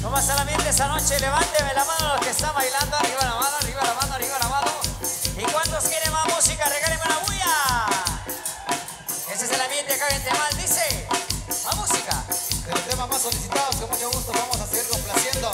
¿Cómo está el ambiente esta noche? Levánteme la mano los que están bailando. Arriba la mano, arriba la mano, arriba la mano. ¿Y cuántos quieren más música? Regálenme una bulla. Ese es el ambiente acá en Temal. Dice, más música. De los temas más solicitados, con mucho gusto vamos a seguir complaciendo.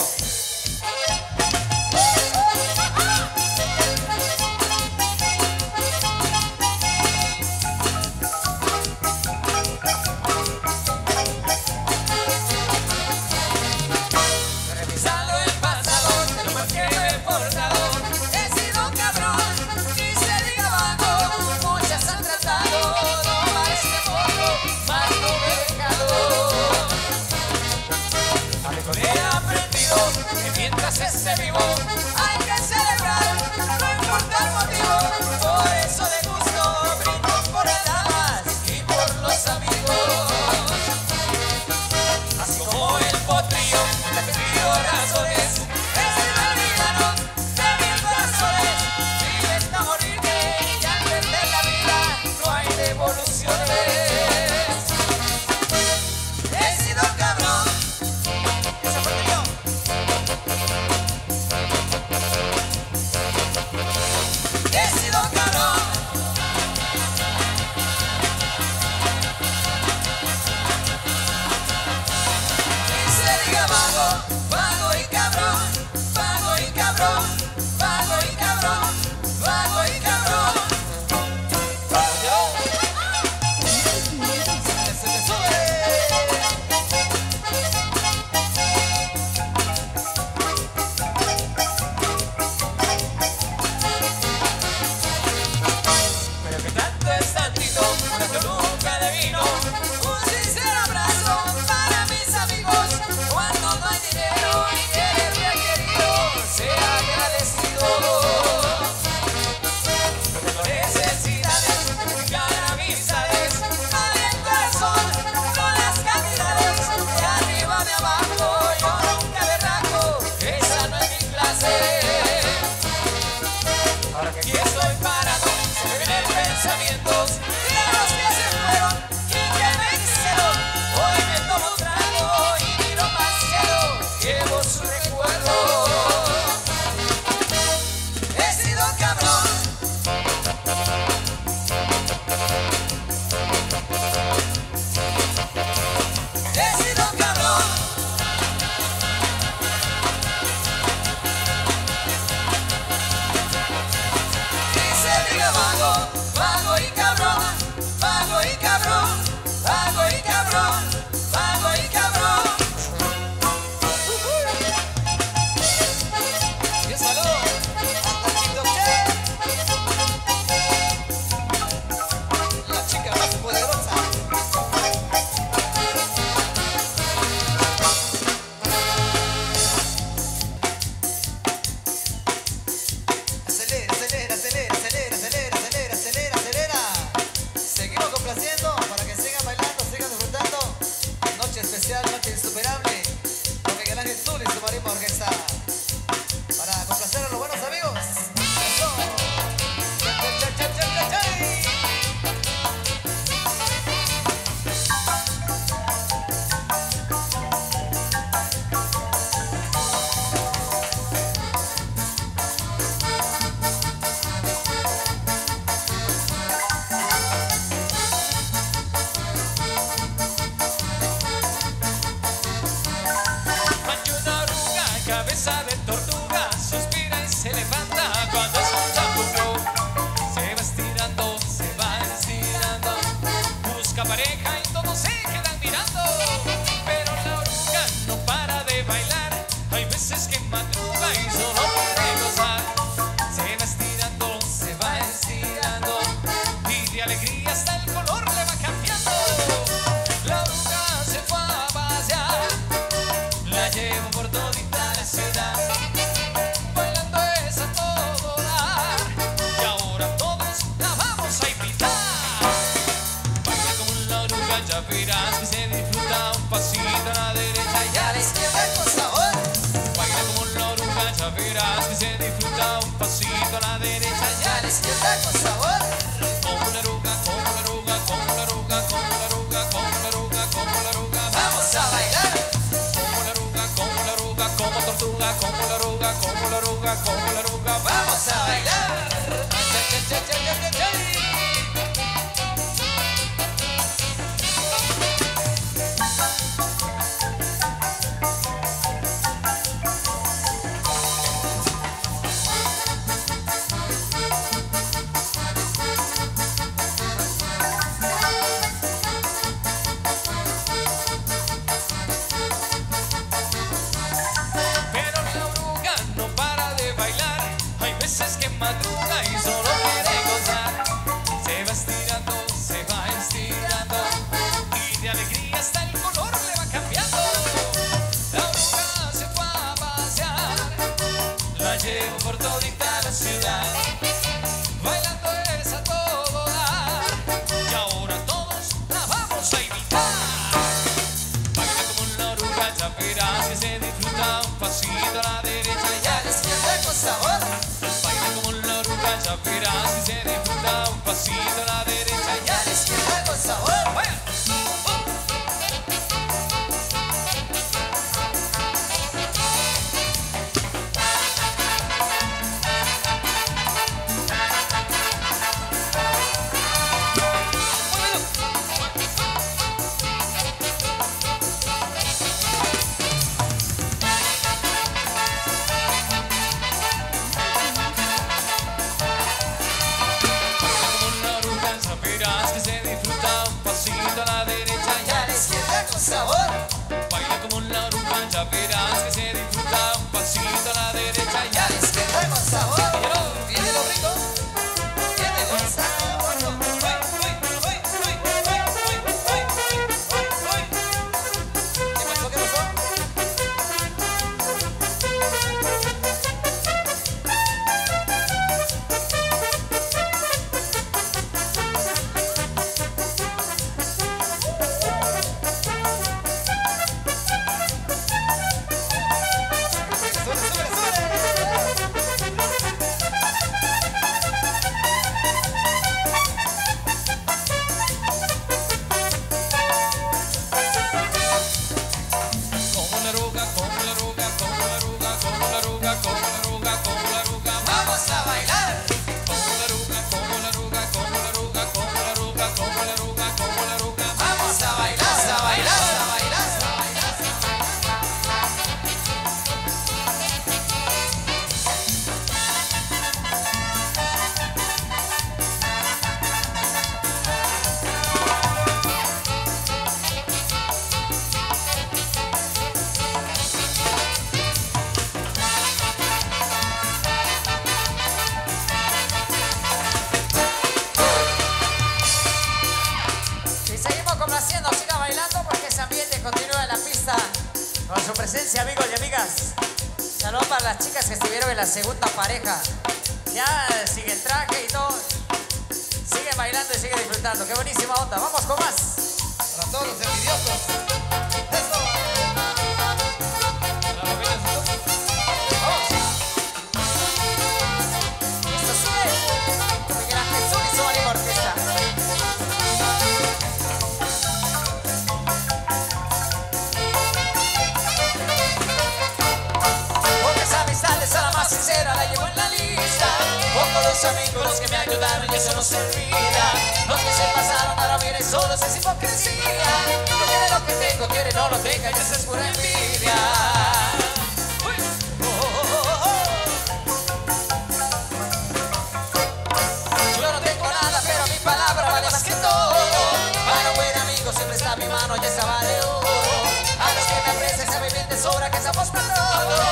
Mientras esté vivo, hay que celebrar, no importa el motivo. Por eso de gusto brindo por las damas y por los amigos. Así como el potrillo, la que pido razones, es el americano de mil razones. Vive hasta morirte y al perder la vida no hay devoluciones. He sido cabrón. Esa fue yo. He sido cabrón. Y se diga vago, vago y cabrón, vago y cabrón, vago y cabrón, vago y cabrón. Se me sube. Pero que tanto es tantito, una toluca de vino, un sincero abrazo para mis amigos. Cuando no hay dinero y eres requerido, sea agradecido. No tengo necesidades, multiplicar amistades, mal en corazón, con las cantidades. De arriba, de abajo, yo nunca me rajo, esa no es mi clase. Ahora que aquí estoy parado, se me vienen pensamientos de los que se fueron y que me hicieron. Hoy me tomo un trago y miro más cielo, llevo su recuerdo. He sido cabrón. He sido cabrón. Y se diga vago, vago y cabrón, vago y cabrón, vago y cabrón, vago y cabrón. Y un saludo a Chito Che, la chica más poderosa. Acelera, acelera, acelera, acelera, acelera, acelera, acelera, acelera. Seguimos complaciendo para que sigan bailando, sigan disfrutando. Noche especial, noche insuperable con Miguel Ángel Zul y su marimba orquesta. Para complacer a los buenos amigos. Eso. Chay, chay, chay, chay, chay, chay. Hay una oruga, cabeza de tortuga, suspira y se levanta cuando escucha un flow. Se va estirando, se va estirando, busca pareja y todos se quedan mirando. Pero la oruga no para de bailar, hay veces que madruga y solo puede gozar. Se va estirando, se va estirando, y de alegría hasta el color le va cambiando. La oruga se fue a pasear, la llevo por todita la ciudad, bailando es a todo dar, y ahora todos la vamos a invitar. Baila como la oruga, ya verás que se disfruta un pasito a la derecha y a la izquierda con sabor. Baila como la oruga, ya verás que se disfruta un pasito a la derecha y a la izquierda con sabor. Como la oruga, como la oruga, como la oruga, como la oruga, como la oruga, como la oruga, vamos a bailar. Como la oruga, como la oruga. madruga y solo quiere gozar. Se va estirando, se va estirando y de alegría hasta el color le va cambiando. La oruga se fue a pasear, la llevo por todita la ciudad, bailando es a todo dar y ahora todos la vamos a imitar. Baila como una oruga, ya verás que se disfruta un pasito a la derecha y a la izquierda con sabor. Baila como una oruga, ya verás que se disfruta un pasito a la derecha y a la izquierda con sabor. Vaya. Sabor. Baila como una oruga, ya verás que se disfruta un pasito a la derecha y a la izquierda con sabor. Tiene lo rico, tiene lo sabroso. ¿Qué pasó? ¿Qué pasó? Vamos a bailar. Como la oruga, como la oruga, como la oruga, como la oruga, como la oruga, como la oruga. Vamos a bailar, a bailar, a bailar, a bailar. Complaciendo, siga bailando porque ese ambiente continúa en la pista con su presencia, amigos y amigas. Saludos para las chicas que estuvieron en la segunda pareja. Ya sigue el traje y todo. Sigue bailando y sigue disfrutando. Qué buenísima onda. Vamos con más. Para todos los envidiosos. Eso. Vamos. Esto sigue. Miguel Ángel Zul y su Anima Orquesta. A la más sincera la llevo en la lista. Pongo los amigos los que me ayudaron y eso no se olvida. Los que se pasaron ahora vienen solos, es hipocresía. No quiere lo que tengo, quiere no lo tenga y eso es pura envidia. Yo no tengo nada, pero mi palabra vale más que todo. Para un buen amigo siempre está mi mano y esa vale oro. A los que me aprecian saben bien de sobra que estamos para todo.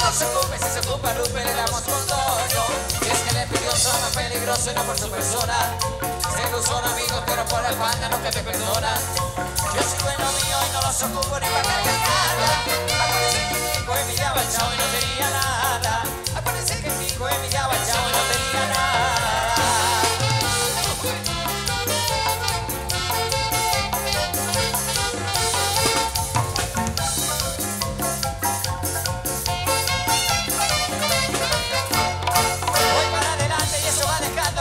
No se ocupe, si se ocupa Lupe le damos con todo. Y es que el envidioso no es peligroso y no por su persona. Se lo son amigos pero por la espalda no que te perdona. Yo soy bueno mío y no los ocupo ni para cargar nada. Acuérdense que mi hijo envidiaba al chavo y no tenía nada. Acuérdense que mi hijo envidiaba al chavo y no tenía nada.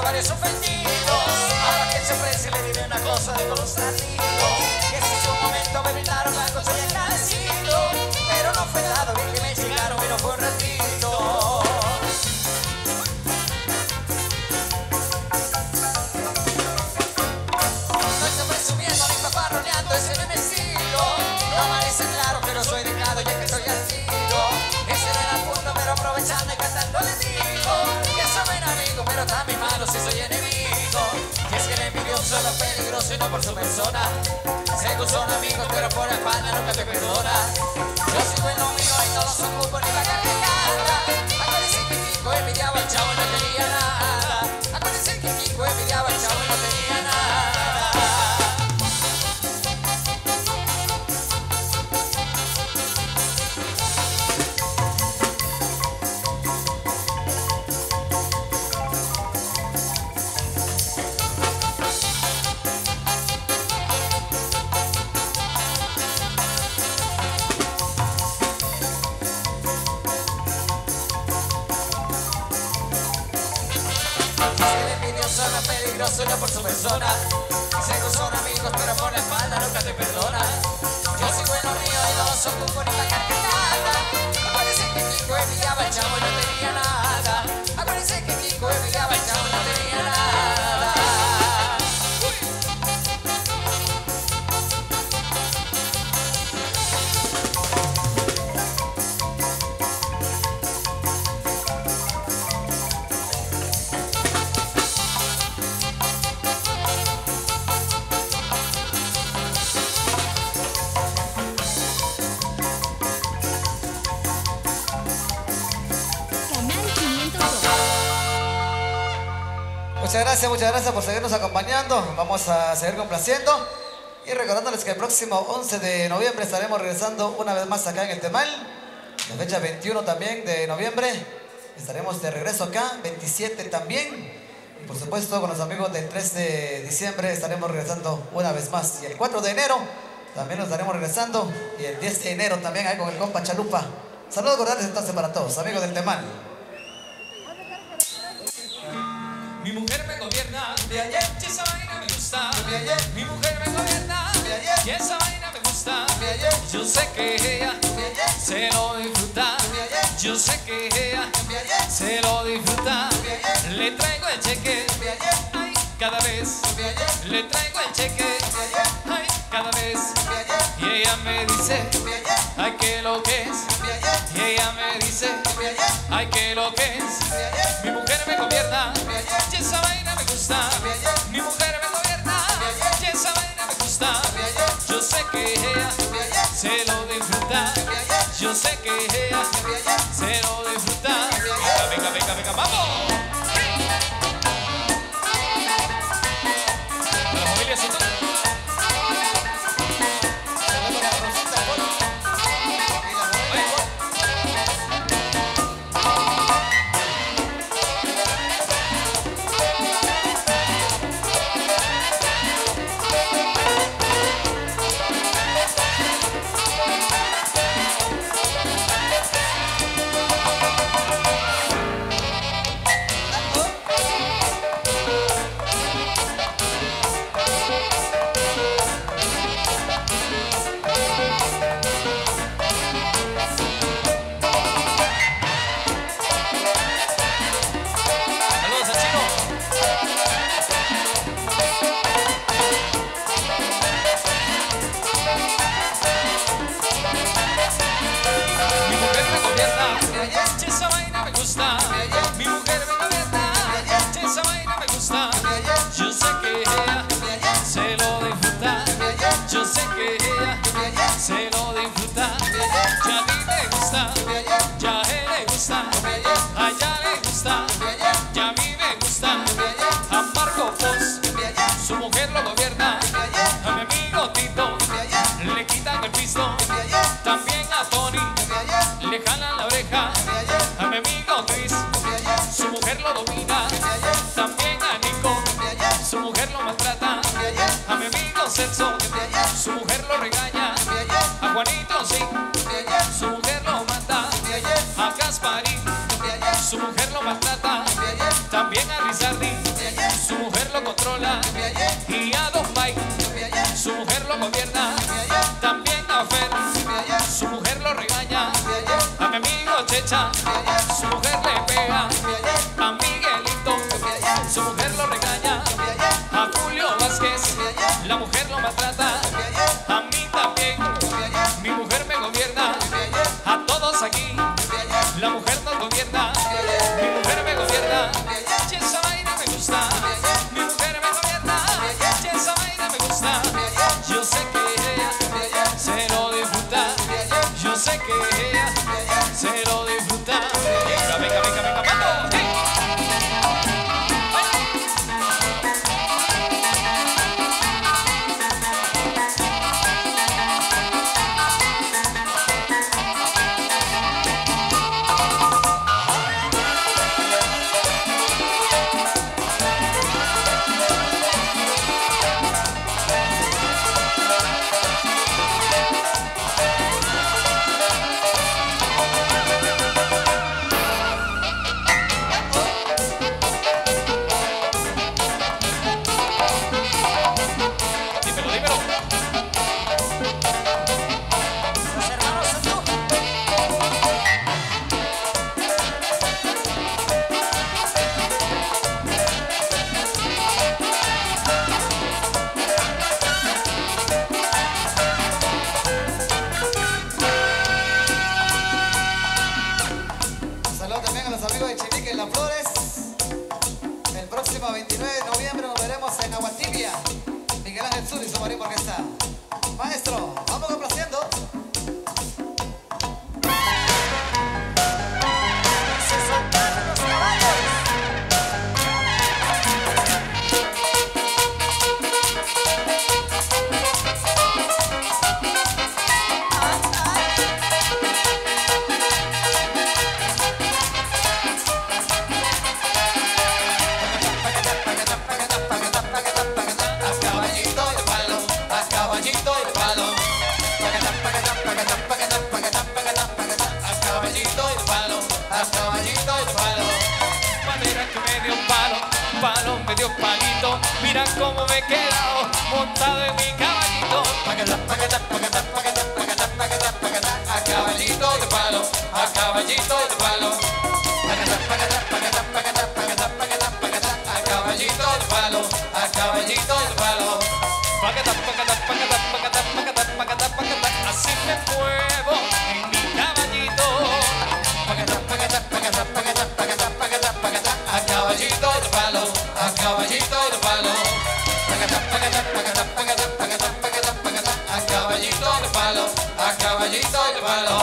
Varios ofendidos. Ahora que se ofrece le diré una cosa de todos amigos. Que si en su momento me brindaron algo soy agradecido. Pero no fue dado bien que me llegaron y no fue un ratito. No estoy presumiendo ni paparroneando, ese no es mi estilo. No parece claro que no soy dejado ya que estoy al tiro. Ese no era el punto pero aprovechando y cantando les digo que soy un amigo pero también malo si soy enemigo. Que es que el envidioso es lo peligroso y no por su persona. Según son amigos pero por la espalda nunca te perdona. Yo soy bueno mío y no los ocupo ni la carga. Acuérdense que mi hijo envidiaba al chavo y no quería lo suyo por su persona. Seguro son amigos, pero por la espalda nunca te perdona. Yo sigo en lo mío y no soy un bonita carcajada. Acuérdense que Kiko envidiaba el chavo y no tenía nada. Acuérdense que Kiko envidiaba el chavo y no tenía nada. Muchas gracias por seguirnos acompañando. Vamos a seguir complaciendo y recordándoles que el próximo 11 de noviembre estaremos regresando una vez más acá en el Temal. La fecha 21 también de noviembre estaremos de regreso acá, 27 también. Y por supuesto con los amigos del 3 de diciembre estaremos regresando una vez más. Y el 4 de enero también nos estaremos regresando. Y el 10 de enero también ahí con el compa Chalupa. Saludos cordiales entonces para todos, amigos del Temal. Mi mujer me gobierna, de ayer, y esa vaina me gusta. De ayer, mi mujer me gobierna, de ayer, y esa vaina me gusta. De ayer, yo sé que ella se lo disfruta. De ayer, yo sé que ella se lo disfruta. De ayer, le traigo el cheque. De ayer, ay, cada vez. De ayer, le traigo el cheque. De ayer, ay, cada vez. De ayer, y ella me dice, de ayer, ay, que lo que es. De ayer, y ella me dice, de ayer, ay, que lo que es. De ayer, mi mujer me gobierna. De ayer, y esa vaina me gusta. Mi mujer me gobierna. Y esa vaina me gusta. Yo sé que ella se lo disfruta. Yo sé que ella se lo disfruta. Venga, venga, venga, venga, vamos. A la familia Soto. Se lo disfruta, ya a mí me gusta, ya a él le gusta, a ella le gusta, ya a mí me gusta, a Marco Pos, su mujer lo gobierna, a mi amigo Tito, le quitan el pisto, también a Tony, le jalan la oreja, a mi amigo Chris, su mujer lo domina, también a Nico, su mujer lo maltrata, a mi amigo Celso, su mujer lo regaña, a Juanito sí, su mujer lo mata, a Gasparín, su mujer lo maltrata, también a Rizardi, su mujer lo controla, y a Don Mike, su mujer lo gobierna, también a Fer, su mujer lo regaña, a mi amigo Checha, su mujer le pega, a Miguelito, su mujer lo regaña, a Julio Vázquez, la mujer lo maltrata, a mí también, mi mujer me gobierna, a todos aquí, la mujer nos gobierna, mi mujer me gobierna, y esa vaina me gusta, mi mujer me gobierna, y esa vaina me gusta, yo sé que ella se lo disfruta, yo sé que ella se lo disfruta, venga, venga, venga, venga, vamos, hey. un palito. Mira cómo me he quedado montado en mi caballito. A caballito de palo, a caballito de palo. A caballito de palo, a caballito de palo. Así me muevo en mi caballito. A caballito de palo, a caballito de palo. A caballito de palo, a caballito de palo.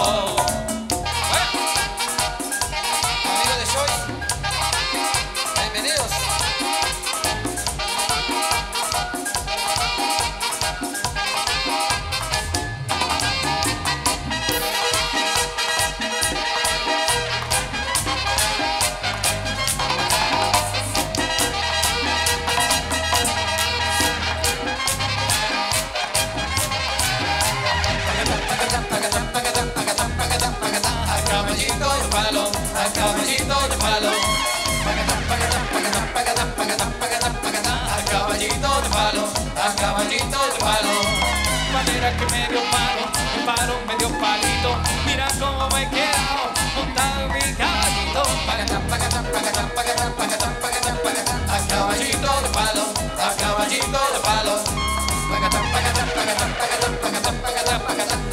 Amigos de Shoy, bienvenidos. A caballito de palo, a caballito de palo, a caballito de palo. Manera que medio palo, medio palito. Mira cómo me he quedado montado en mi caballito. A caballito de palo, a caballito de palo.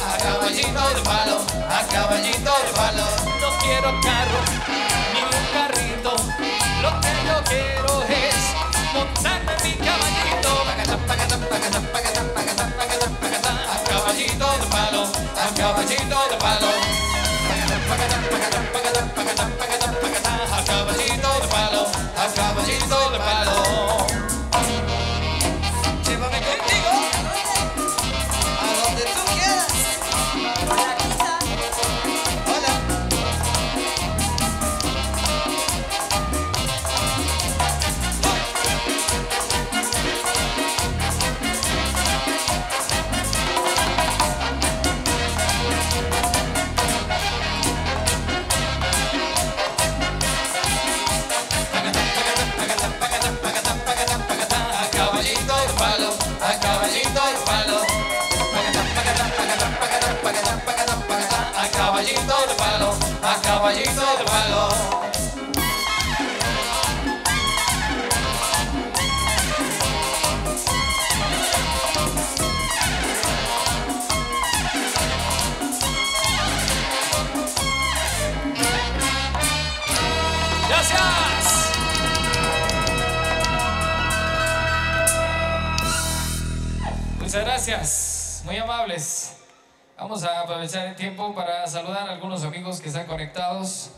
A caballito de palo, a caballito de palo. No quiero carro, ni un carrito. Lo que yo quiero es montarme en mi caballito. A caballito de palo, a caballito de palo. A caballito de palo, a caballito de palo. Llévame contigo a donde tú quieras. Hola. A caballito de palo, a caballito de palo. A caballito de palo, a caballito de palo. Gracias. Muchas gracias, muy amables. Vamos a aprovechar el tiempo para saludar a algunos amigos que están conectados.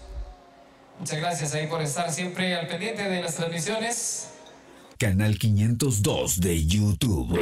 Muchas gracias ahí por estar siempre al pendiente de las transmisiones. Canal 502 de YouTube.